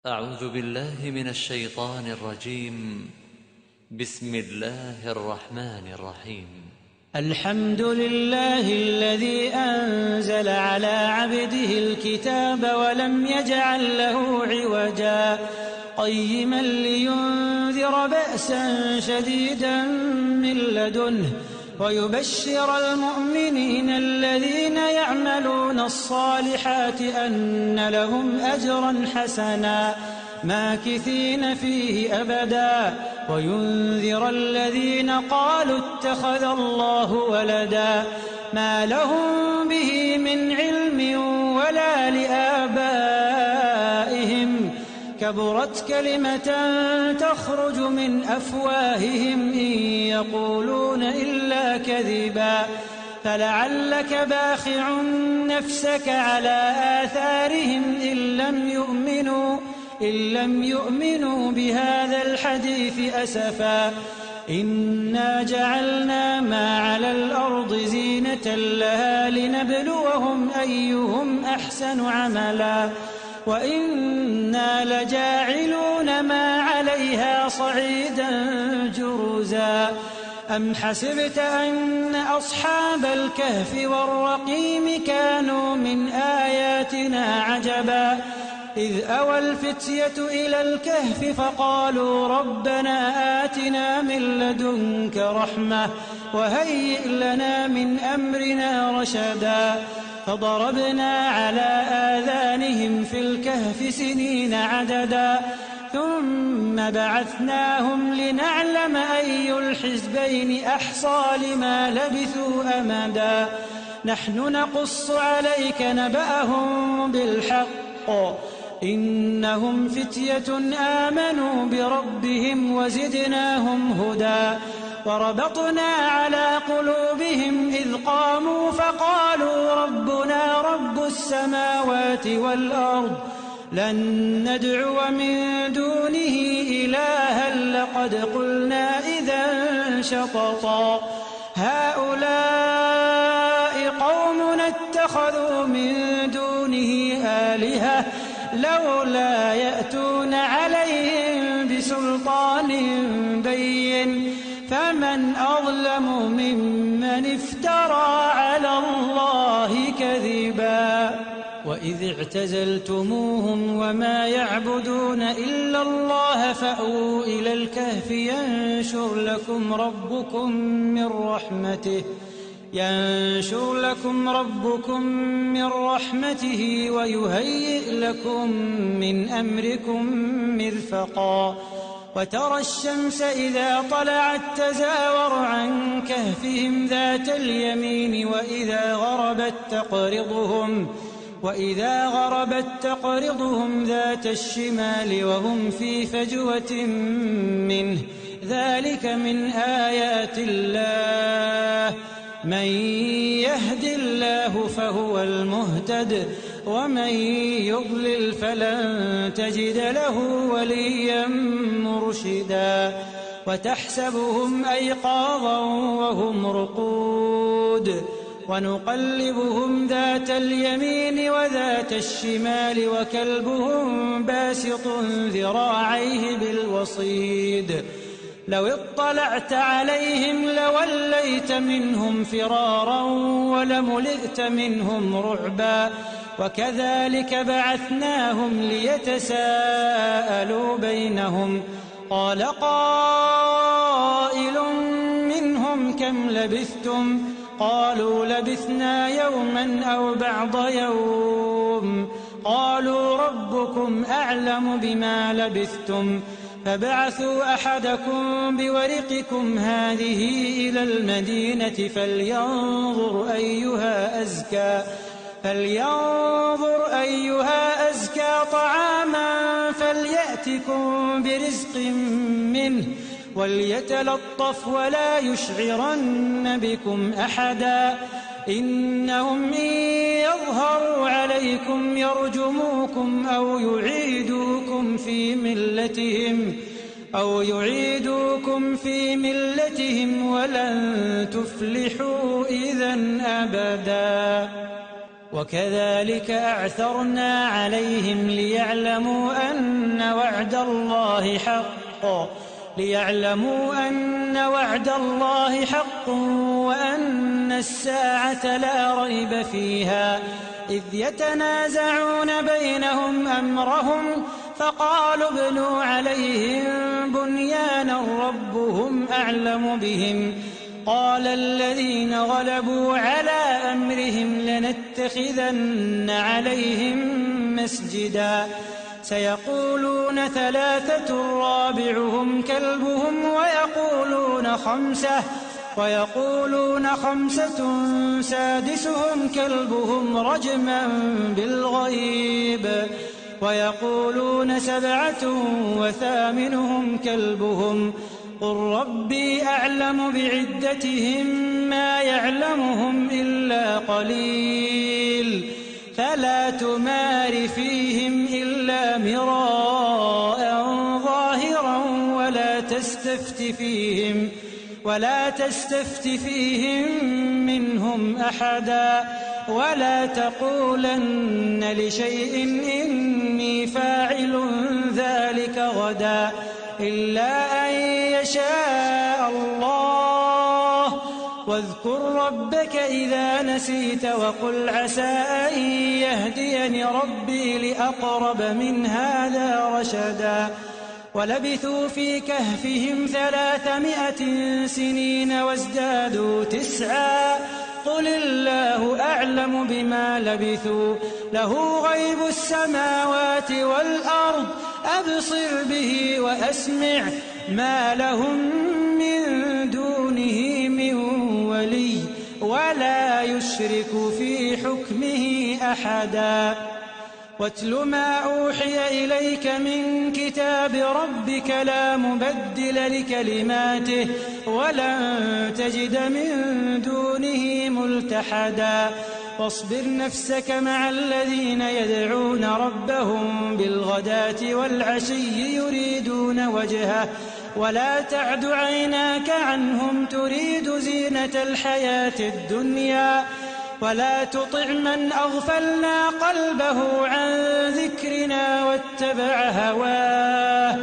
أعوذ بالله من الشيطان الرجيم. بسم الله الرحمن الرحيم. الحمد لله الذي أنزل على عبده الكتاب ولم يجعل له عوجا قيما لينذر بأسا شديدا من لدنه ويبشر المؤمنين الذين يعملون الصالحات أن لهم أجرا حسنا ماكثين فيه أبدا وينذر الذين قالوا اتخذ الله ولدا ما لهم به من علم ولا لآبائهم كبرت كلمة تخرج من أفواههم إن يقولون إلا كذبا فلعلك باخع نفسك على آثارهم إن لم يؤمنوا بهذا الحديث أسفا إنا جعلنا ما على الأرض زينة لها لنبلوهم أيهم أحسن عملا وإنا لجاعلون ما عليها صعيدا جرزا أم حسبت أن أصحاب الكهف والرقيم كانوا من آياتنا عجبا إذ أوى الفتية إلى الكهف فقالوا ربنا آتنا من لدنك رحمة وهيئ لنا من أمرنا رشدا فضربنا على آذانهم في الكهف سنين عددا ثم بعثناهم لنعلم أي الحزبين أحصى لما لبثوا أمدا نحن نقص عليك نبأهم بالحق إنهم فتية آمنوا بربهم وزدناهم هدى وربطنا على قلوبهم إذ قاموا فقالوا ربنا رب السماوات والأرض لن ندعو من دونه إلها لقد قلنا إذا شططا هؤلاء قومنا اتخذوا من دونه آلهة لولا يأتون عليهم بسلطان بين فمن أظلم ممن افترى على الله كذبا وإذ اعتزلتموهم وما يعبدون إلا الله فأووا إلى الكهف ينشر لكم ربكم من رحمته ويهيئ لكم من أمركم مرفقا وترى الشمس إذا طلعت تزاور عن كهفهم ذات اليمين وإذا غربت تقرضهم ذات الشمال وهم في فجوة منه ذلك من آيات الله من يهد الله فهو المهتد ومن يضلل فلن تجد له وليا مرشدا وتحسبهم أيقاظا وهم رقود ونقلبهم ذات اليمين وذات الشمال وكلبهم باسط ذراعيه بالوصيد لو اطلعت عليهم لوليت منهم فرارا ولملئت منهم رعبا وكذلك بعثناهم ليتساءلوا بينهم قال قائل منهم كم لبثتم قالوا لبثنا يوما أو بعض يوم قالوا ربكم أعلم بما لبثتم فبعثوا أحدكم بورقكم هذه إلى المدينة فلينظر أيها أزكى طعاما فليأتكم برزق منه وليتلطف ولا يشعرن بكم أحدا إنهم إن يظهروا عليكم يرجموكم أو يعيدوكم في ملتهم ولن تفلحوا إذا أبدا وكذلك أعثرنا عليهم ليعلموا أن وعد الله حق وأن الساعة لا ريب فيها إذ يتنازعون بينهم أمرهم فقالوا ابنوا عليهم بنيانا ربهم أعلم بهم قال الذين غلبوا على أمرهم لنتخذن عليهم مسجدا سيقولون 3 رابعهم كلبهم ويقولون 5 سادسهم كلبهم رجما بالغيب ويقولون 7 وثامنهم كلبهم قل ربي أعلم بعدتهم ما يعلمهم إلا قليل فلا تمار فيهم إلا مراء ظاهرا ولا تستفت فيهم منهم أحدا ولا تقولن لشيء إني فاعل ذلك غدا إلا أن يشاء الله واذكر ربك إذا نسيت وقل عسى أن يهديني ربي لأقرب من هذا رشدا ولبثوا في كهفهم 300 سنين وازدادوا 9 قل الله أعلم بما لبثوا له غيب السماوات والأرض أبصر به وأسمع ما لهم من دونه من ولي ولا يشرك في حكمه أحدا واتل ما أوحي إليك من كتاب ربك لا مبدل لكلماته ولن تجد من دونه ملتحدا واصبر نفسك مع الذين يدعون ربهم بالغداة والعشي يريدون وجهه ولا تعد عيناك عنهم تريد زينة الحياة الدنيا ولا تطع من أغفلنا قلبه عن ذكرنا واتبع هواه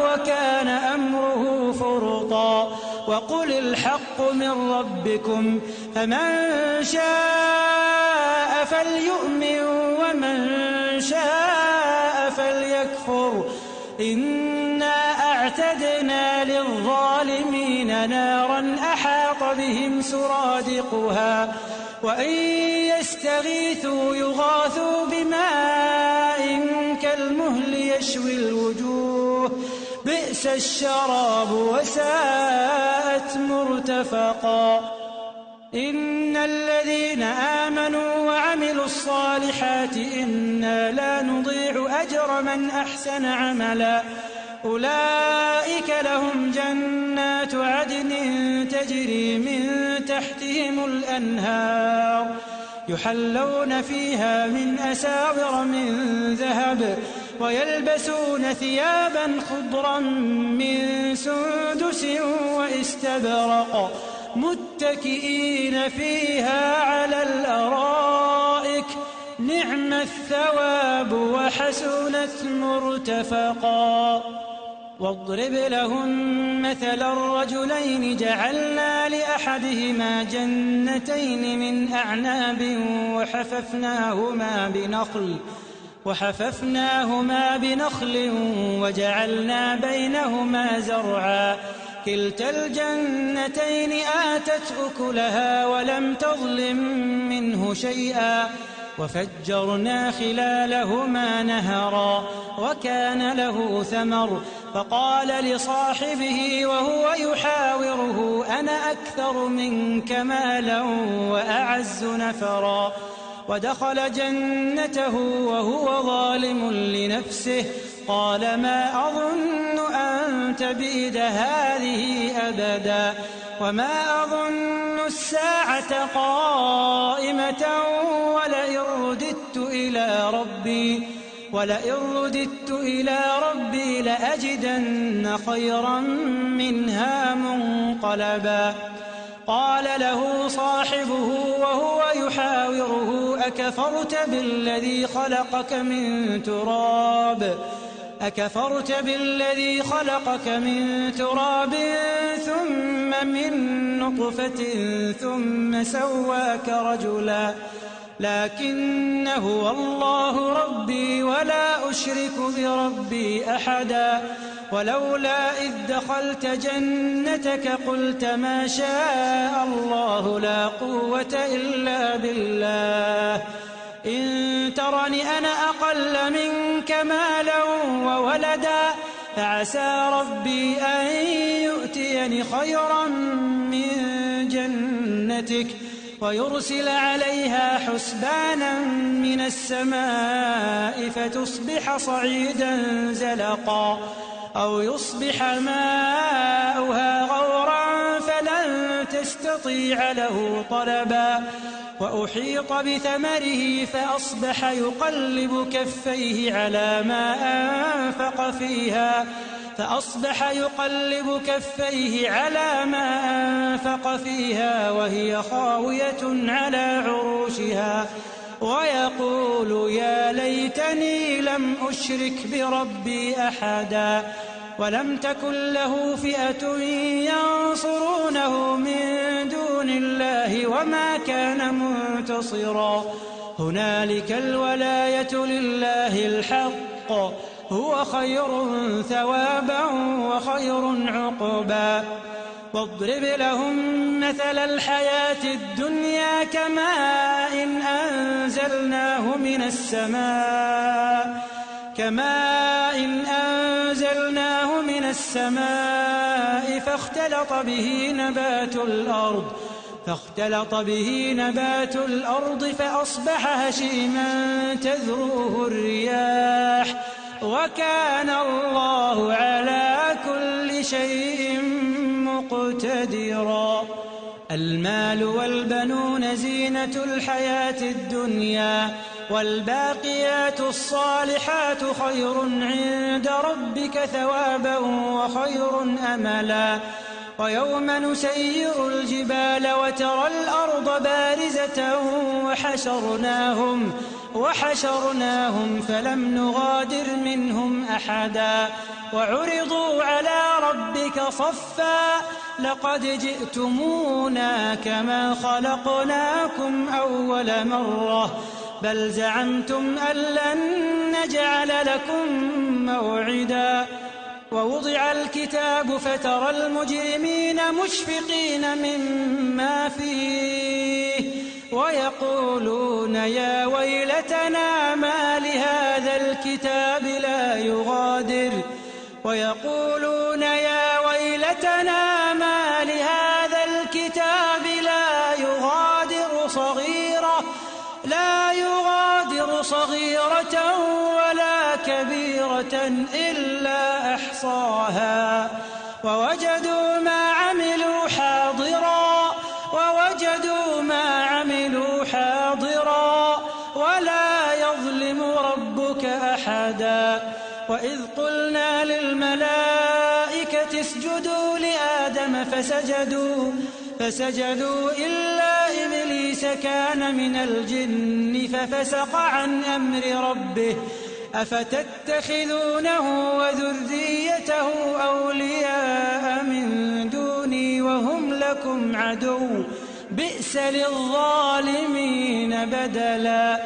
وكان أمره فرطا وقل الحق من ربكم فمن شاء فليؤمن ومن شاء فليكفر إنا أعتدنا للظالمين نارا أحاط بهم سرادقها وإن يستغيثوا يغاثوا بماء كالمهل يشوي الوجوه بئس الشراب وساءت مرتفقا إن الذين آمنوا وعملوا الصالحات إنا لا نضيع أجر من أحسن عملا أولئك لهم جنات عدن تجري من تحتهم الأنهار يحلون فيها من أساور من ذهب ويلبسون ثيابا خضرا من سندس واستبرق متكئين فيها على الأرائك نعم الثواب وحسنت مرتفقا واضرب لهم مثل الرجلين جعلنا لأحدهما جنتين من أعناب وحففناهما بنخل وجعلنا بينهما زرعا كلتا الجنتين آتت أكلها ولم تظلم منه شيئا وفجرنا خلالهما نهرا وكان له ثمر فقال لصاحبه وهو يحاوره أنا أكثر منك مالا وأعز نفرا ودخل جنته وهو ظالم لنفسه قال ما أظن أن تبيد هذه أبدا وما أظن الساعة قائمة ولئن رددت إلى ربي لأجدن خيرا منها منقلبا قال له صاحبه وهو يحاوره أكفرت بالذي خلقك من تراب ثم من نطفة ثم سواك رجلا لكن هو الله ربي ولا أشرك بربي أحدا ولولا إذ دخلت جنتك قلت ما شاء الله لا قوة إلا بالله إن ترني أنا أقل منك مالا وولدا فعسى ربي أن يؤتيني خيرا من جنتك ويرسل عليها حسبانا من السماء فتصبح صعيدا زلقا أو يصبح ماؤها غورا فلن تستطيع له طلبا وأحيط بثمره فأصبح يقلب كفيه على ما أنفق فيها وهي خاوية على عروشها ويقول يا ليتني لم أشرك بربي أحدا ولم تكن له فئة ينصرونه من دون الله وما كان منتصرا هنالك الولاية لله الحق هو خير ثوابا وخير عقبا واضرب لهم مثل الحياة الدنيا كماء أنزلناه من السماء فاختلط به نبات الأرض فأصبح هشيما تذروه الرياح وكان الله على كل شيء مقتدرا المال والبنون زينة الحياة الدنيا والباقيات الصالحات خير عند ربك ثوابا وخير أملا ويوم نسير الجبال وترى الأرض بارزة وحشرناهم فلم نغادر منهم أحدا وعرضوا على ربك صفا لقد جئتمونا كما خلقناكم أول مرة بل زعمتم أن لن نجعل لكم موعدا ووضع الكتاب فترى المجرمين مشفقين مما فيه ويقولون يا ويلتنا ما لهذا الكتاب لا يغادر صغيرة ولا كبيرة إلا أحصاها ووجدوا ما عملوا حاضرا ولا يظلم ربك أحدا وإذ قلنا للملائكة اسجدوا لآدم فسجدوا إلا إبليس كان من الجن ففسق عن أمر ربه أفتتخذونه وذريته أولياء من دوني وهم لكم عدو بئس للظالمين بدلا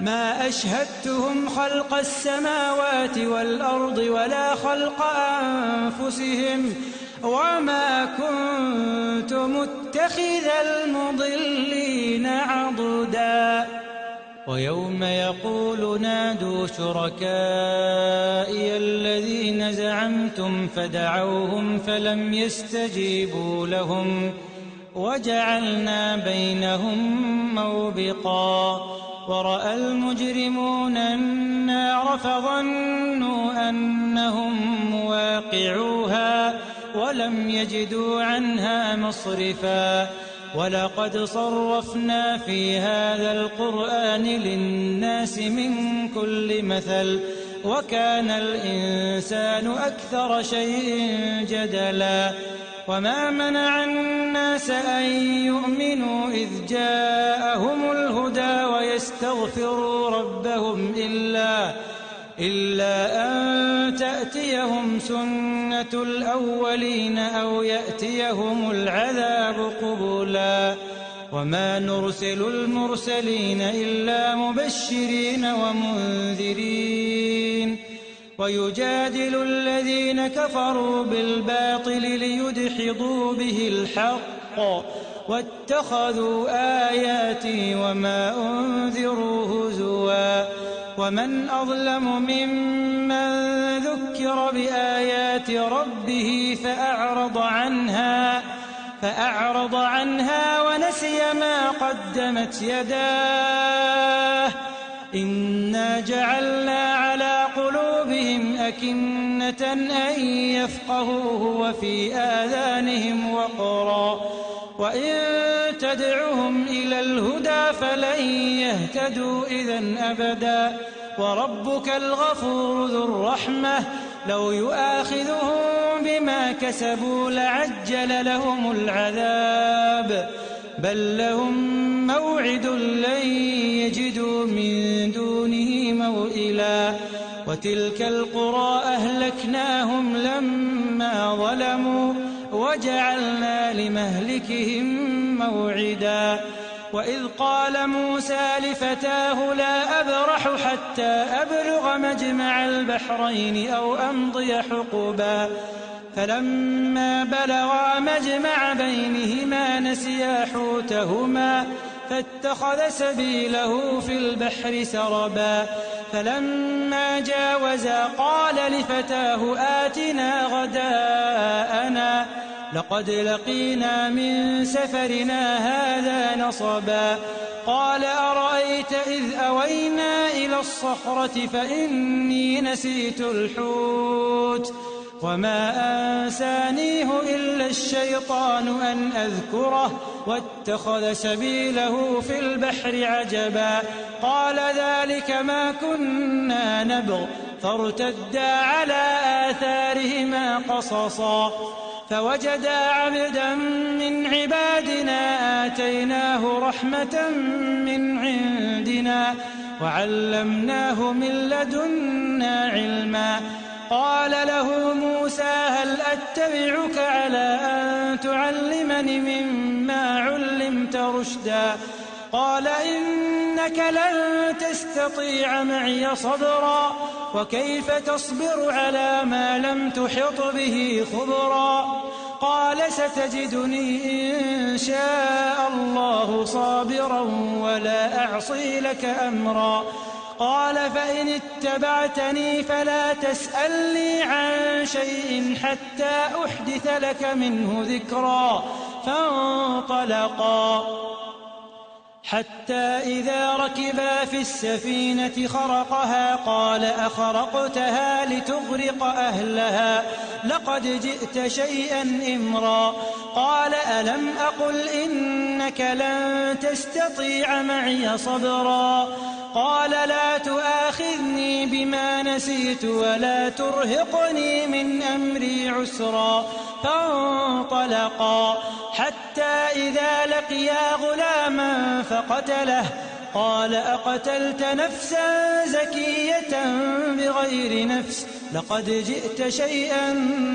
ما أشهدتهم خلق السماوات والأرض ولا خلق أنفسهم وما كنت متخذ المضلين عضدا ويوم يقول نادوا شركائي الذين زعمتم فدعوهم فلم يستجيبوا لهم وجعلنا بينهم موبقا ورأى المجرمون النار فظنوا أنهم مواقعوها ولم يجدوا عنها مصرفا ولقد صرفنا في هذا القرآن للناس من كل مثل وكان الإنسان أكثر شيء جدلا وما منع الناس أن يؤمنوا إذ جاءهم الهدى ويستغفروا ربهم إلا أن تأتيهم سنة الأولين أو يأتيهم العذاب قبلا وما نرسل المرسلين إلا مبشرين ومنذرين ويجادل الذين كفروا بالباطل ليدحضوا به الحق واتخذوا آياتي وما أنذروا هزوا ومن أظلم ممن ذكر بآيات ربه فأعرض عنها ونسي ما قدمت يداه إنا جعلنا على قلوبهم أكنة أن يفقهوه وفي آذانهم وقرا وإن تدعهم إلى الهدى فلن يهتدوا إذن أبدا وربك الغفور ذو الرحمة لو يؤاخذهم بما كسبوا لعجل لهم العذاب بل لهم موعد لن يجدوا من دونه موئلا وتلك القرى أهلكناهم لما ظلموا وجعلنا لمهلكهم موعدا وإذ قال موسى لفتاه لا أبرح حتى أبلغ مجمع البحرين أو أمضي حقبا فلما بلغا مجمع بينهما نسيا حوتهما فاتخذ سبيله في البحر سربا فلما جاوزا قال لفتاه آتنا غداءنا لقد لقينا من سفرنا هذا نصبا قال أرأيت إذ أوينا إلى الصخرة فإني نسيت الحوت وما أنسانيه إلا الشيطان أن أذكره واتخذ سبيله في البحر عجبا قال ذلك ما كنا نبغ فارتدا على آثارهما قصصا فوجدا عبدا من عبادنا آتيناه رحمة من عندنا وعلمناه من لدنا علما قال له موسى هل أتبعك على أن تعلمني مما علمت رشدا قال إنك لن تستطيع معي صبرا وكيف تصبر على ما لم تحط به خبرا قال ستجدني إن شاء الله صابرا ولا أعصي لك أمرا قال فإن اتبعتني فلا تسألني عن شيء حتى أحدث لك منه ذكرا فانطلقا حتى إذا ركبا في السفينة خرقها قال أخرقتها لتغرق أهلها لقد جئت شيئا إمرا قال ألم أقل إنك لن تستطيع معي صبرا قال لا تؤاخذني بما نسيت ولا ترهقني من أمري عسرا فانطلقا حتى إذا لقيا غلاما فقتله قال أقتلت نفسا زكية بغير نفس لقد جئت شيئا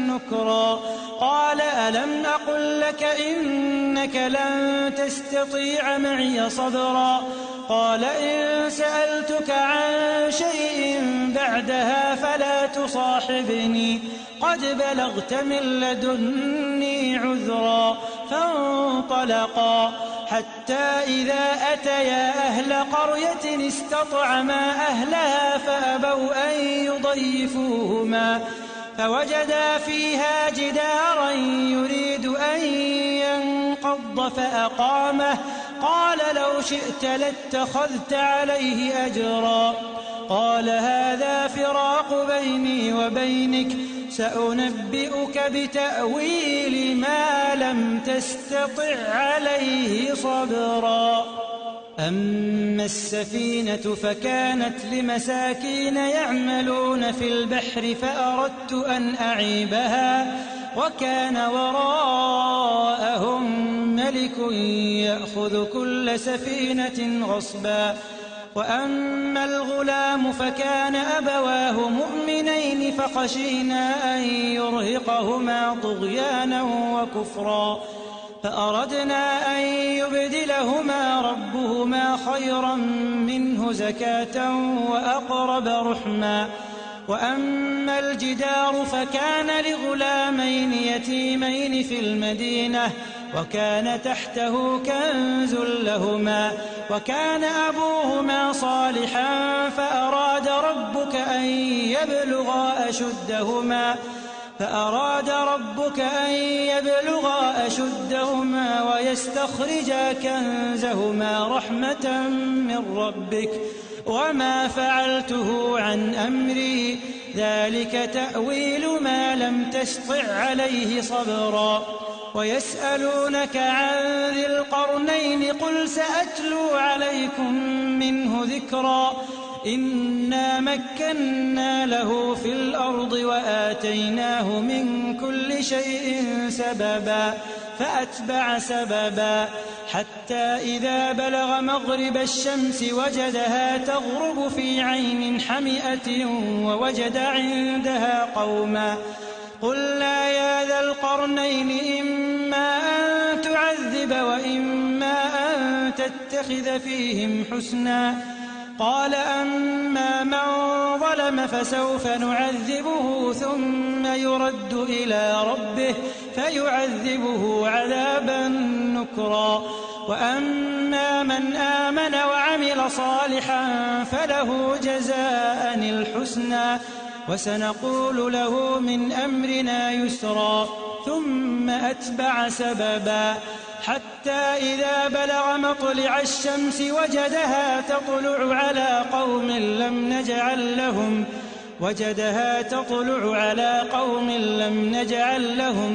نكرا قال ألم أقل لك إنك لن تستطيع معي صبرا قال إن سألتك عن شيء بعدها فلا تصاحبني قد بلغت من لدني عذرا فانطلقا حتى إذا أتيا أهل قرية استطعما أهلها فأبوا أن يضيفوهما فوجدا فيها جدارا يريد أن ينقض فأقامه قال لو شئت لاتخذت عليه أجرا قال هذا فراق بيني وبينك سأنبئك بتأويل ما لم تستطع عليه صبرا أما السفينة فكانت لمساكين يعملون في البحر فأردت أن أعيبها وكان وراءهم ملك يأخذ كل سفينة غصبا. وأما الغلام فكان أبواه مؤمنين فخشينا أن يرهقهما طغيانا وكفرا فأردنا أن يبدلهما ربهما خيرا منه زكاة وأقرب رحما. وأما الجدار فكان لغلامين يتيمين في المدينة وكان تحته كنز لهما وكان أبوهما صالحا فأراد ربك أن يبلغا أشدهما ويستخرجا كنزهما رحمة من ربك وما فعلته عن أمري ذلك تأويل ما لم تسطع عليه صبرا. ويسألونك عن ذي القرنين قل سأتلو عليكم منه ذكرا. إنا مكنا له في الأرض وآتيناه من كل شيء سببا فأتبع سببا حتى إذا بلغ مغرب الشمس وجدها تغرب في عين حمئة ووجد عندها قوما قلنا يا ذا القرنين إما أن تعذب وإما أن تتخذ فيهم حسنا قال أما من ظلم فسوف نعذبه ثم يرد إلى ربه فيعذبه عذابا نكرا وأما من آمن وعمل صالحا فله جزاء الحسنى وسنقول له من أمرنا يسرا ثم أتبع سببا حتى إذا بلغ مطلع الشمس وجدها تطلع على قوم لم نجعل لهم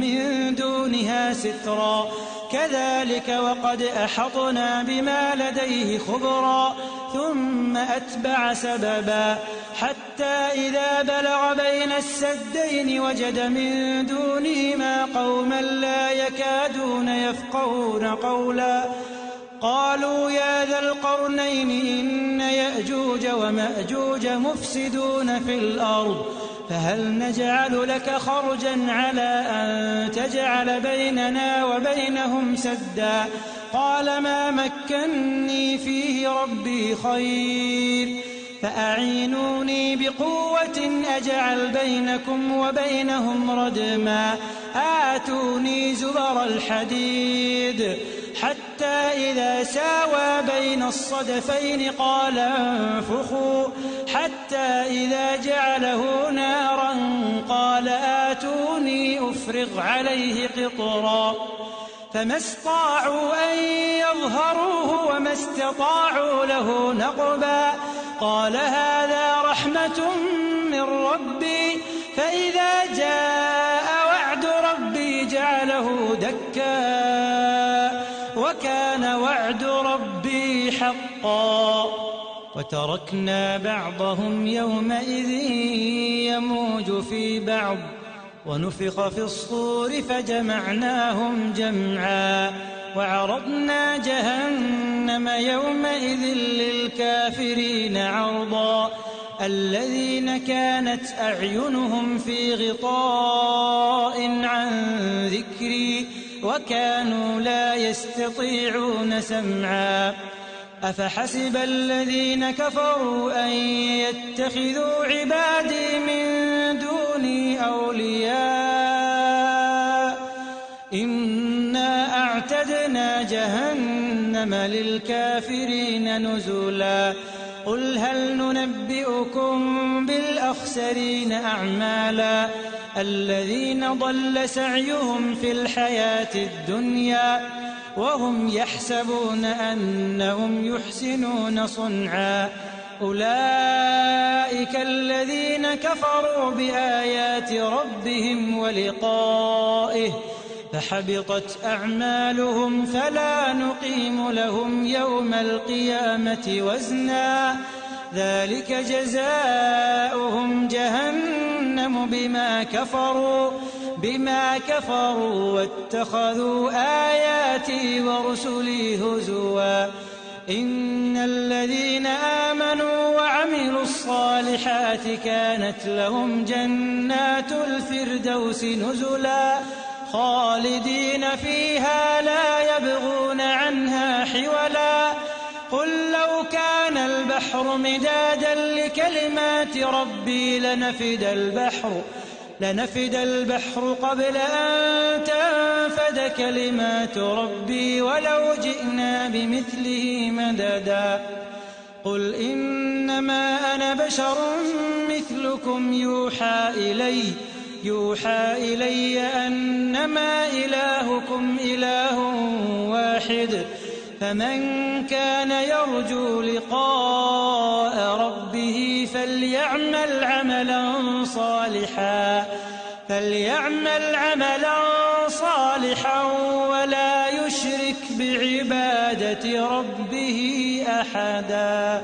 من دونها سترا كذلك وقد أحطنا بما لديه خبرا ثم أتبع سببا حتى إذا بلغ بين السدين وجد من دونهما قوما لا يكادون يفقهون قولا قالوا يا ذا القرنين إن يأجوج ومأجوج مفسدون في الأرض فهل نجعل لك خرجا على أن تجعل بيننا وبينهم سدا قال ما مكني فيه ربي خير فأعينوني بقوة أجعل بينكم وبينهم ردما آتوني زبر الحديد حتى إذا ساوى بين الصدفين قال انفخوا حتى إذا جعله نارا قال آتوني أفرغ عليه قطرا فما استطاعوا أن يظهروه وما استطاعوا له نقبا قال هذا رحمة من ربي فإذا جاء وعد ربي جعله دكا وكان وعد ربي حقا وتركنا بعضهم يومئذ يموج في بعض ونفخ في الصور فجمعناهم جمعا وعرضنا جهنم يومئذ للكافرين عرضا الذين كانت أعينهم في غطاء عن ذكري وكانوا لا يستطيعون سمعا أفحسب الذين كفروا أن يتخذوا عبادي من دوني أولياء إنا أعتدنا جهنم للكافرين نزلا قل هل ننبئكم بالأخسرين أعمالا الذين ضل سعيهم في الحياة الدنيا وهم يحسبون أنهم يحسنون صنعا أولئك الذين كفروا بآيات ربهم ولقائه فحبطت أعمالهم فلا نقيم لهم يوم القيامة وزنا ذلك جزاؤهم جهنم بما كفروا واتخذوا آياتي ورسلي هزوا إن الذين آمنوا وعملوا الصالحات كانت لهم جنات الفردوس نزلا خالدين فيها لا يبغون عنها حولا قل لو كان البحر مدادا لكلمات ربي لنفد البحر قبل أن تنفد كلمات ربي ولو جئنا بمثله مددا قل إنما أنا بشر مثلكم يوحى إلي أنما إلهكم إله واحد فمن كان يرجو لقاء ربه فليعمل عملا صالحا ولا يشرك بعبادة ربه أحدا.